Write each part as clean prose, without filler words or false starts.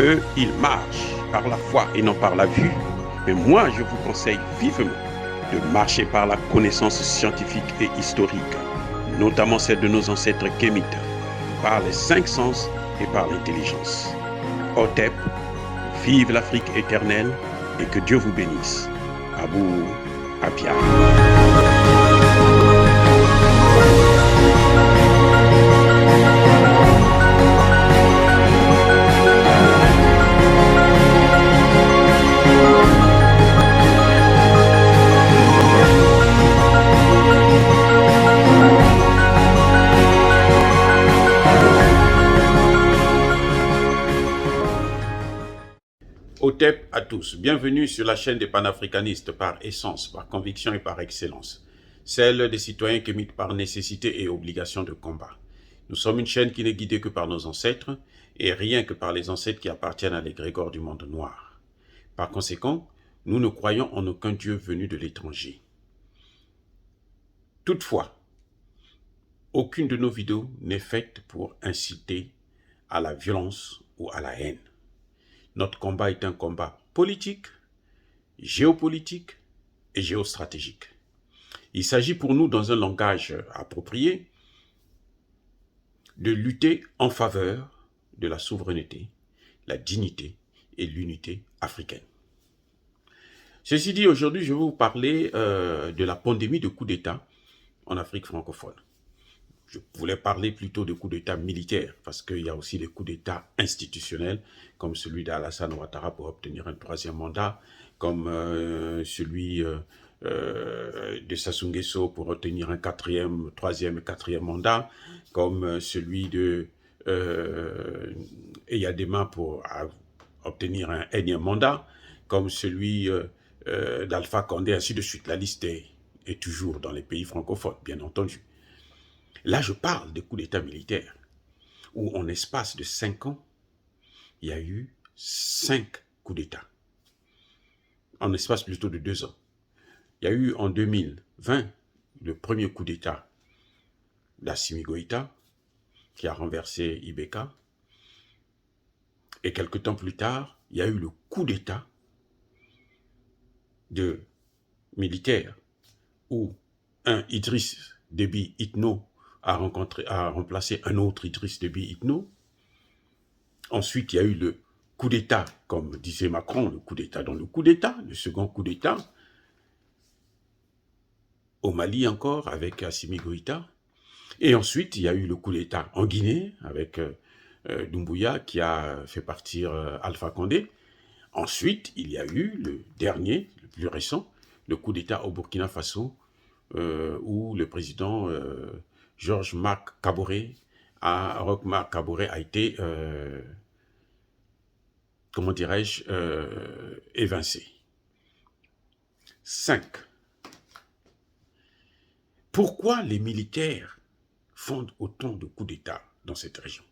Eux, ils marchent par la foi et non par la vue. Mais moi, je vous conseille vivement de marcher par la connaissance scientifique et historique, notamment celle de nos ancêtres kémites, par les cinq sens et par l'intelligence. Otep, vive l'Afrique éternelle et que Dieu vous bénisse. Abou Abia. Otep à tous, bienvenue sur la chaîne des panafricanistes par essence, par conviction et par excellence, celle des citoyens qui émitent par nécessité et obligation de combat. Nous sommes une chaîne qui n'est guidée que par nos ancêtres et rien que par les ancêtres qui appartiennent à l'égrégore du monde noir. Par conséquent, nous ne croyons en aucun Dieu venu de l'étranger. Toutefois, aucune de nos vidéos n'est faite pour inciter à la violence ou à la haine. Notre combat est un combat politique, géopolitique et géostratégique. Il s'agit pour nous, dans un langage approprié, de lutter en faveur de la souveraineté, la dignité et l'unité africaine. Ceci dit, aujourd'hui, je vais vous parler de la pandémie de coups d'État en Afrique francophone. Je voulais parler plutôt de coups d'État militaires, parce qu'il y a aussi des coups d'État institutionnels, comme celui d'Alassane Ouattara pour obtenir un troisième mandat, comme celui de Sassou Nguesso pour obtenir un troisième et quatrième mandat, comme celui de Eyadema pour obtenir un énième mandat, comme celui d'Alpha Condé, ainsi de suite. La liste est toujours dans les pays francophones, bien entendu. Là, je parle de coups d'État militaires, où en espace de 5 ans, il y a eu 5 coups d'État. En espace plutôt de 2 ans. Il y a eu en 2020 le premier coup d'État d'Assimi Goïta, qui a renversé Ibeka. Et quelque temps plus tard, il y a eu le coup d'État de militaire, où un Idriss Déby Itno a remplacé un autre Idriss Déby Itno. Ensuite, il y a eu le coup d'État, comme disait Macron, le coup d'État dans le coup d'État, le second coup d'État, au Mali encore, avec Assimi Goïta. Et ensuite, il y a eu le coup d'État en Guinée, avec Doumbouya, qui a fait partir Alpha Condé. Ensuite, il y a eu le dernier, le plus récent, le coup d'État au Burkina Faso, où le président Roch-Marc Kaboré a été, comment dirais-je, évincé. 5. Pourquoi les militaires font autant de coups d'État dans cette région?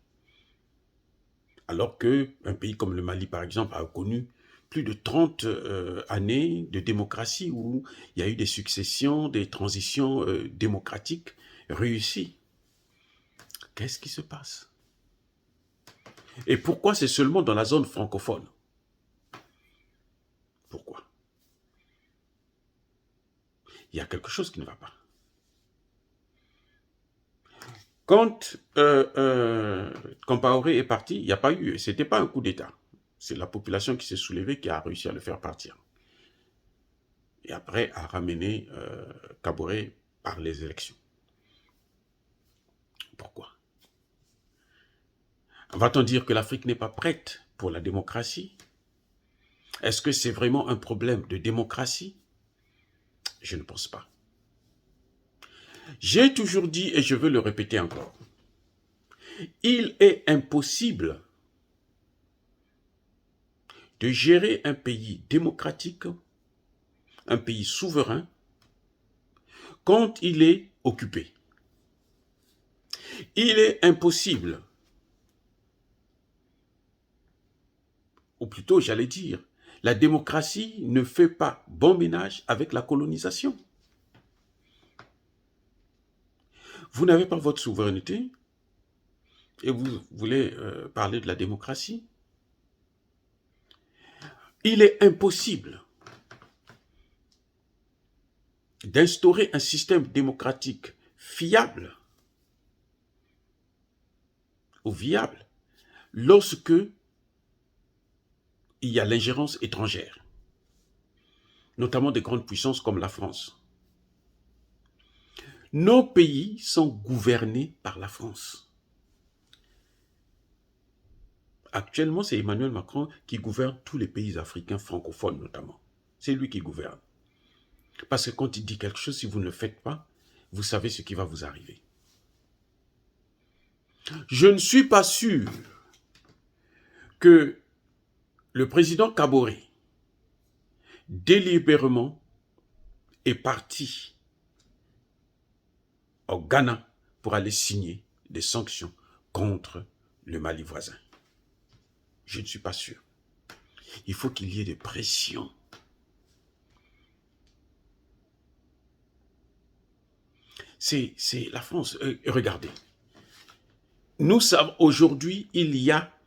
Alors qu'un pays comme le Mali, par exemple, a connu plus de 30 années de démocratie où il y a eu des successions, des transitions démocratiques réussies. Qu'est-ce qui se passe? Et pourquoi c'est seulement dans la zone francophone? Pourquoi? Il y a quelque chose qui ne va pas. Quand Compaoré est parti, il n'y a pas eu, c'était pas un coup d'État. C'est la population qui s'est soulevée qui a réussi à le faire partir. Et après, a ramené Kaboré par les élections. Pourquoi? Va-t-on dire que l'Afrique n'est pas prête pour la démocratie? Est-ce que c'est vraiment un problème de démocratie? Je ne pense pas. J'ai toujours dit, et je veux le répéter encore, il est impossible de gérer un pays démocratique, un pays souverain, quand il est occupé. Il est impossible, ou plutôt j'allais dire, la démocratie ne fait pas bon ménage avec la colonisation. Vous n'avez pas votre souveraineté et vous voulez parler de la démocratie. Il est impossible d'instaurer un système démocratique fiable ou viable lorsque il y a l'ingérence étrangère, notamment des grandes puissances comme la France. Nos pays sont gouvernés par la France. Actuellement, c'est Emmanuel Macron qui gouverne tous les pays africains francophones notamment. C'est lui qui gouverne. Parce que quand il dit quelque chose, si vous ne le faites pas, vous savez ce qui va vous arriver. Je ne suis pas sûr que le président Kaboré, délibérément, est parti au Ghana pour aller signer des sanctions contre le Mali voisin. Je ne suis pas sûr. Il faut qu'il y ait des pressions. C'est la France. Regardez. Nous savons, aujourd'hui, il y a,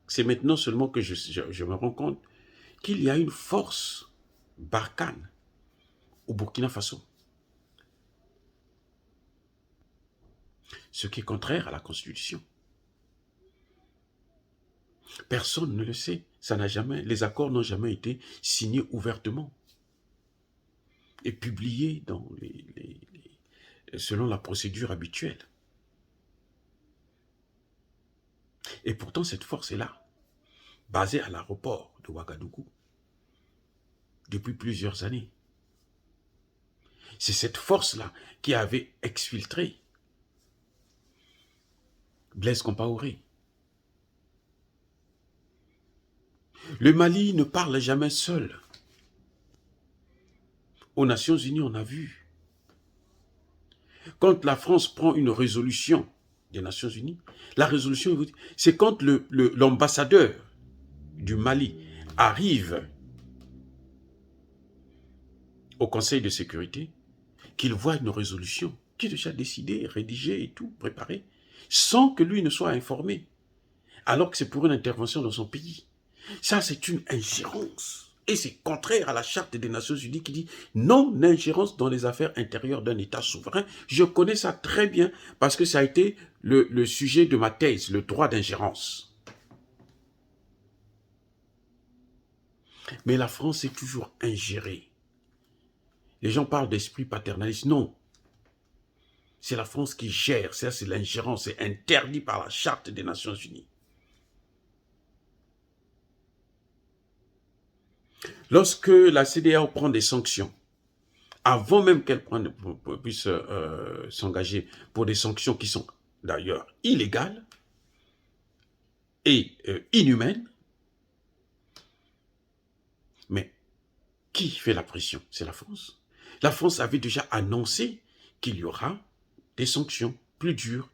c'est maintenant seulement que je me rends compte, qu'il y a une force Barkhane au Burkina Faso. Ce qui est contraire à la Constitution. Personne ne le sait. Les accords n'ont jamais été signés ouvertement et publiés selon la procédure habituelle. Et pourtant, cette force est là, basée à l'aéroport de Ouagadougou, depuis plusieurs années. C'est cette force-là qui avait exfiltré Blaise Compaoré. Le Mali ne parle jamais seul. Aux Nations Unies, on a vu. Quand la France prend une résolution des Nations Unies, la résolution, c'est quand l'ambassadeur du Mali arrive au Conseil de sécurité, qu'il voit une résolution qui est déjà décidée, rédigée et tout, préparée, sans que lui ne soit informé, alors que c'est pour une intervention dans son pays. Ça, c'est une ingérence. Et c'est contraire à la charte des Nations Unies qui dit non-ingérence dans les affaires intérieures d'un État souverain. Je connais ça très bien parce que ça a été le sujet de ma thèse, le droit d'ingérence. Mais la France est toujours ingérée. Les gens parlent d'esprit paternaliste. Non. C'est la France qui gère. Ça, c'est l'ingérence. C'est interdit par la charte des Nations Unies. Lorsque la CEDEAO prend des sanctions, avant même qu'elle puisse s'engager pour des sanctions qui sont d'ailleurs illégales et inhumaines, mais qui fait la pression? C'est la France. La France avait déjà annoncé qu'il y aura des sanctions plus dures.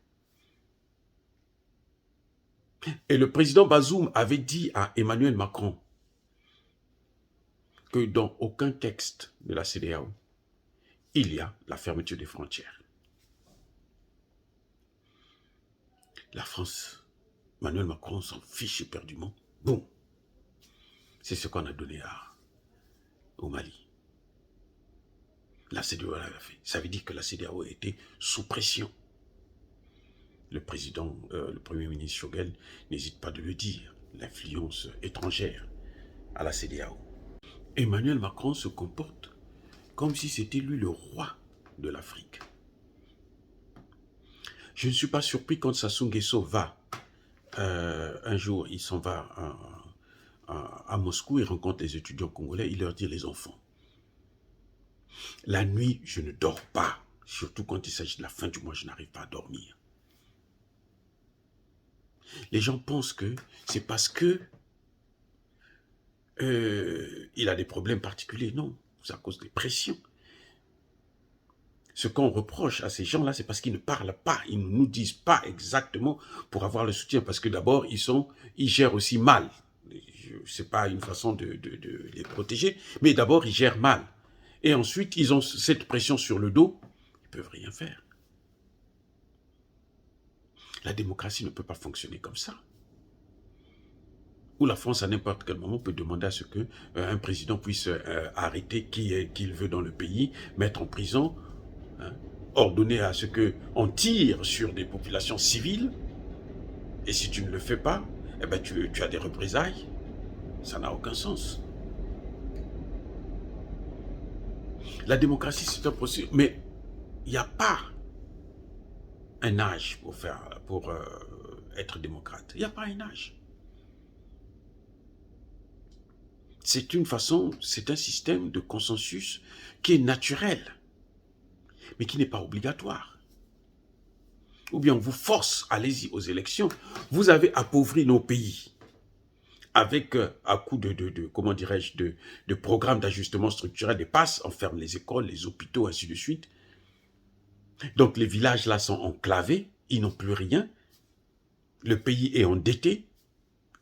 Et le président Bazoum avait dit à Emmanuel Macron que dans aucun texte de la CEDEAO, il y a la fermeture des frontières. La France, Emmanuel Macron s'en fiche éperdument. Bon, c'est ce qu'on a donné au Mali. La CEDEAO l'avait fait. Ça veut dire que la CEDEAO était sous pression. Le Premier ministre Choguel n'hésite pas de le dire, l'influence étrangère à la CEDEAO. Emmanuel Macron se comporte comme si c'était lui le roi de l'Afrique. Je ne suis pas surpris quand Sassou Nguesso va, un jour, il s'en va à Moscou, il rencontre les étudiants congolais, il leur dit: les enfants, la nuit, je ne dors pas, surtout quand il s'agit de la fin du mois, je n'arrive pas à dormir. Les gens pensent que c'est parce que il a des problèmes particuliers. Non, c'est à cause des pressions. Ce qu'on reproche à ces gens-là, c'est parce qu'ils ne parlent pas, ils ne nous disent pas exactement pour avoir le soutien, parce que d'abord, ils gèrent aussi mal. Ce n'est pas une façon de les protéger, mais d'abord, ils gèrent mal. Et ensuite, ils ont cette pression sur le dos, ils ne peuvent rien faire. La démocratie ne peut pas fonctionner comme ça. où la France, à n'importe quel moment, peut demander à ce que un président puisse arrêter qui il veut dans le pays, mettre en prison, hein, ordonner à ce qu'on tire sur des populations civiles, et si tu ne le fais pas, eh ben tu as des représailles. Ça n'a aucun sens. La démocratie, c'est un processus, mais il n'y a pas un âge pour être démocrate. Il n'y a pas un âge. C'est une façon, c'est un système de consensus qui est naturel, mais qui n'est pas obligatoire. Ou bien on vous force, allez-y aux élections. Vous avez appauvri nos pays avec, à coup comment dirais-je, de programmes d'ajustement structurel, des passes, on ferme les écoles, les hôpitaux, ainsi de suite. Donc les villages là sont enclavés, ils n'ont plus rien. Le pays est endetté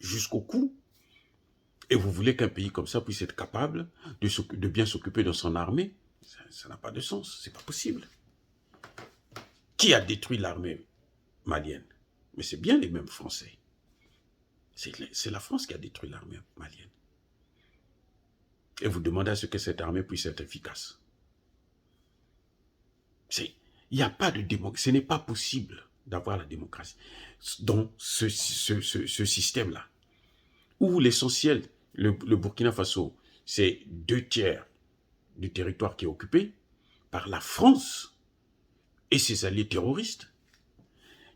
jusqu'au cou. Et vous voulez qu'un pays comme ça puisse être capable de bien s'occuper de son armée? Ça n'a pas de sens, c'est pas possible. Qui a détruit l'armée malienne? Mais c'est bien les mêmes Français. C'est la France qui a détruit l'armée malienne. Et vous demandez à ce que cette armée puisse être efficace. Il n'y a pas de démocratie. Ce n'est pas possible d'avoir la démocratie dans ce système-là, où l'essentiel, le Burkina Faso, c'est 2/3 du territoire qui est occupé par la France et ses alliés terroristes.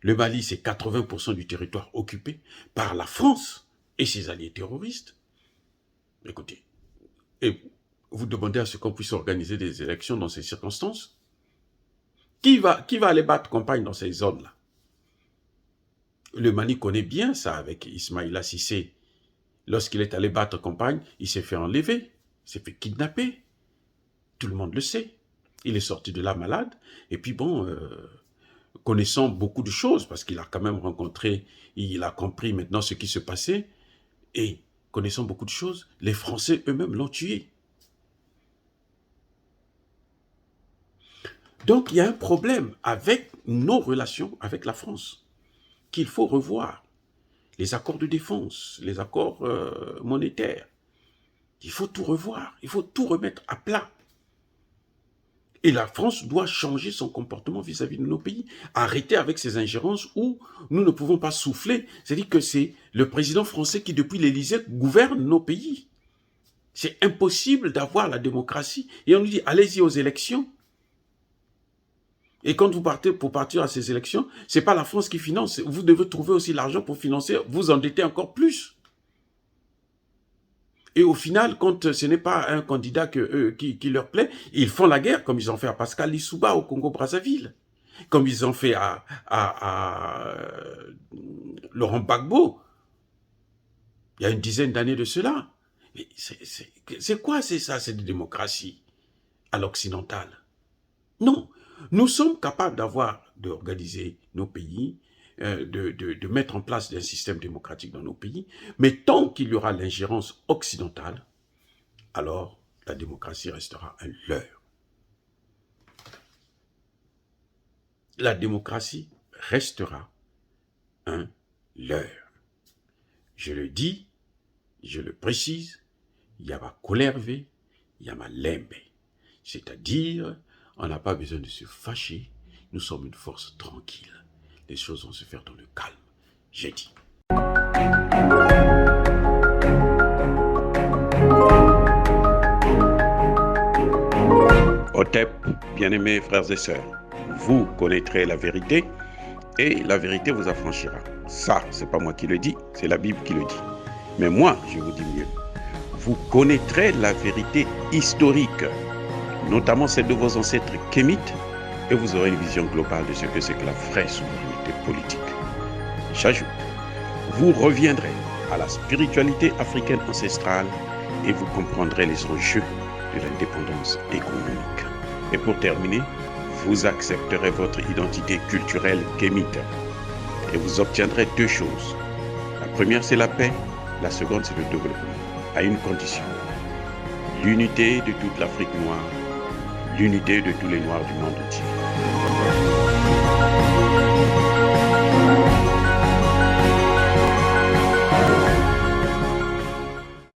Le Mali, c'est 80% du territoire occupé par la France et ses alliés terroristes. Écoutez, et vous demandez à ce qu'on puisse organiser des élections dans ces circonstances? Qui va aller battre campagne dans ces zones-là? Le Mali connaît bien ça avec Ismaïla Cissé. Lorsqu'il est allé battre campagne, il s'est fait enlever, il s'est fait kidnapper. Tout le monde le sait. Il est sorti de là malade. Et puis bon, connaissant beaucoup de choses, parce qu'il a quand même rencontré, il a compris maintenant ce qui se passait, et connaissant beaucoup de choses, les Français eux-mêmes l'ont tué. Donc il y a un problème avec nos relations avec la France, qu'il faut revoir. Les accords de défense, les accords monétaires. Il faut tout revoir, il faut tout remettre à plat. Et la France doit changer son comportement vis-à-vis de nos pays. Arrêter avec ces ingérences où nous ne pouvons pas souffler. C'est-à-dire que c'est le président français qui, depuis l'Élysée, gouverne nos pays. C'est impossible d'avoir la démocratie. Et on nous dit, allez-y aux élections. Et quand vous partez pour partir à ces élections, ce n'est pas la France qui finance. Vous devez trouver aussi l'argent pour financer, vous endetter encore plus. Et au final, quand ce n'est pas un candidat qui leur plaît, ils font la guerre, comme ils ont fait à Pascal Lissouba au Congo-Brazzaville, comme ils ont fait à Laurent Gbagbo, il y a une dizaine d'années de cela. C'est quoi ça, cette démocratie à l'occidental? Non. Nous sommes capables d'organiser nos pays, de mettre en place un système démocratique dans nos pays, mais tant qu'il y aura l'ingérence occidentale, alors la démocratie restera un leurre. La démocratie restera un leurre. Je le dis, je le précise, yaba kolerve, yama lembe. C'est-à-dire, on n'a pas besoin de se fâcher, nous sommes une force tranquille. Les choses vont se faire dans le calme, j'ai dit. Otep, bien-aimés frères et sœurs, vous connaîtrez la vérité et la vérité vous affranchira. Ça, c'est pas moi qui le dis, c'est la Bible qui le dit. Mais moi, je vous dis mieux. Vous connaîtrez la vérité historique, notamment celle de vos ancêtres kémites, et vous aurez une vision globale de ce que c'est que la vraie souveraineté politique. J'ajoute, vous reviendrez à la spiritualité africaine ancestrale et vous comprendrez les enjeux de l'indépendance économique. Et pour terminer, vous accepterez votre identité culturelle kémite et vous obtiendrez deux choses. La première, c'est la paix, la seconde, c'est le développement, à une condition. L'unité de toute l'Afrique noire, l'unité de tous les Noirs du monde entier.